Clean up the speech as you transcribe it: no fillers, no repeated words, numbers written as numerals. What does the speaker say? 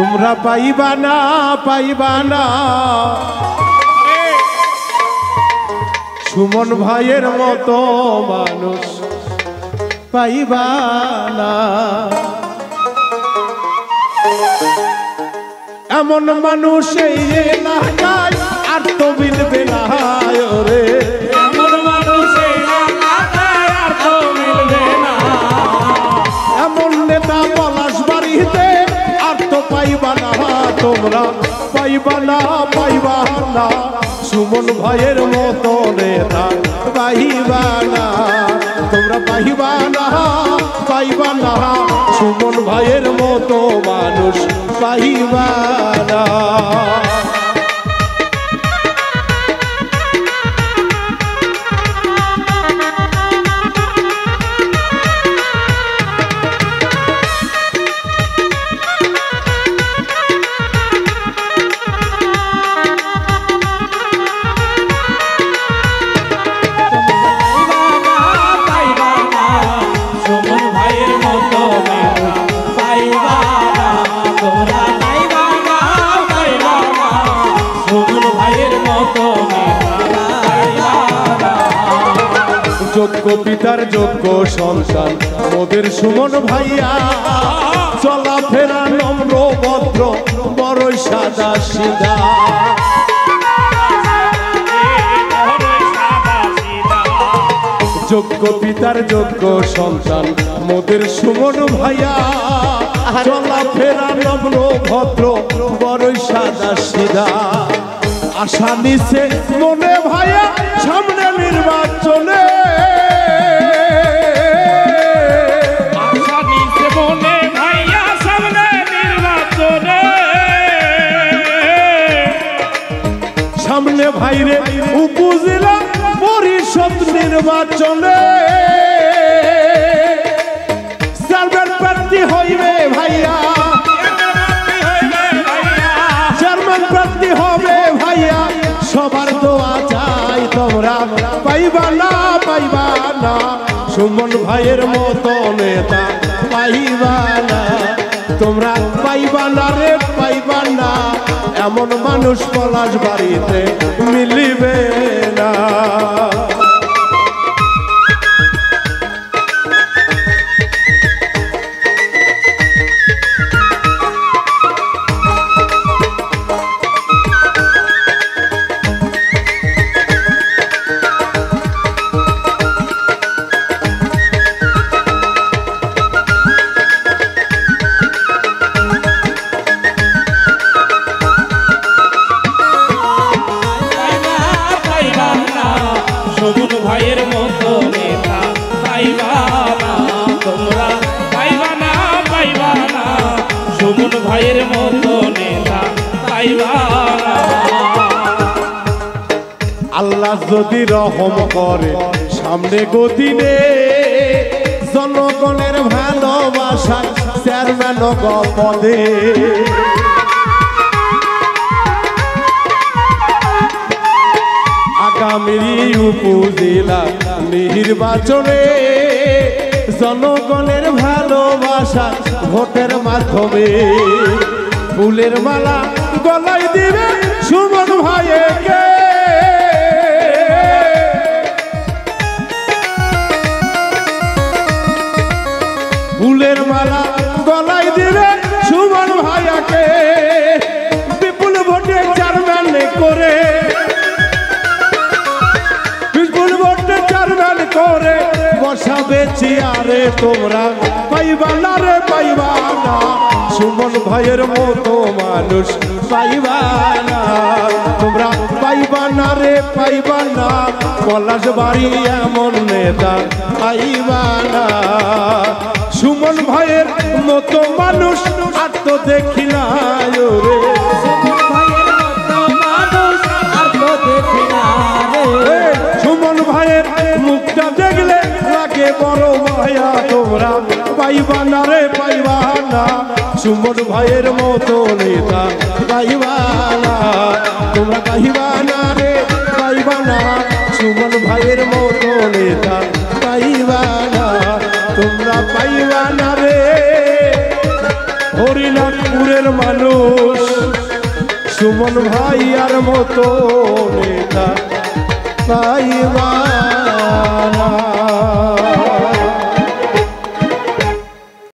তোমরা পাইবা না পাইবা না সুমন ভাইয়ের মতো মানুষ পাইবা না। এমন মানুষ এই এলাকায় আর তো মিলবে না রে, এমন মানুষ এই এলাকায় আর তো মিলবে না। এমন নেতা পলাশবাড়িতে আর তো পাইবা না, তোমরা পাইবা না পাইবা না সুমন ভাইয়ের মতো নেতা পাইবা না। তোমরা পাইবা না পাইবা না সুমন ভাইয়ের মতো মানুষ পাইবা না। যোগ্য পিতার যোগ্য সন্তান মোদের সুমন ভাইয়া, চলাফেরা নম্র ভদ্র বড়ই সাদা সিধা। যোগ্য পিতার যোগ্য সন্তান মোদের সুমন ভাইয়া, চলাফেরা নম্র ভদ্র বড়ই সাদা সিধা। আশা নিছে মনে ভাইয়া সামনে নির্বাচনে, আশা নিছে মনে ভাইয়া সামনে নির্বাচনে। সামনে ভাইরে উপজেলা পরিষদ নির্বাচনে চেয়ারম্যান প্রার্থী হইবে ভাইয়া, চেয়ারম্যান প্রার্থী হবে ভাইয়া। সবার দোয়া চাই তোমরা পাইবা না পাইবা না সুমন ভাইয়ের মতো নেতা পাইবা না। তোমরা পাইবা না রে পাইবা না, এমন মানুষ পলাশবাড়িতে মিলিবে না। সুমন ভাইয়ের মতো নেতা পাইবা না, তোমরা পাইবা না পাইবা না সুমন ভাইয়ের মতো নেতা পাইবা না। আল্লাহ যদি রহম করে সামনে গদিনে, জনগণের ভালোবাসা চেয়ারম্যান পদে। আগামী উপজেলা নির্বাচনে জনগণের ভালোবাসা ভোটের মাধ্যমে ফুলের মালা গলায় দিবে সুমন ভাইকে। ফুলের মালা গলায় দিবে সুমন ভাইয়াকে, বিপুল ভোটে চেয়ারম্যান করে, বিপুল ভোটে চেয়ারম্যান করে বসাবে চেয়ারে। তোমরা পাইবা না রে পাইবা না সুমন ভাইয়ের মতো মানুষ পাইবা না। তোমরা পাইবা না রে পাইবা না পলাশবাড়ি এমন নেতা পাইবা না। সুমন ভাইয়ের মতো মানুষ আর তো দেখি না রে, সুমন ভাইয়ের মতো মানুষ আর তো দেখি না রে। সুমন ভাইয়ের মুখটা দেখলে লাগে বড় মায়া। তোমরা পাইবা না রে পাইবা না সুমন ভাইয়ের মতো নেতা পাইবা না। তোমরা পাইবা না রে পাইবা না সুমন ভাইয়ের মতো নেতা পাইবা না। তোমরা পাইবা না রে হরিনাথপুরে মনের মানুষ সুমন ভাই আর মতো নেতা পাইবা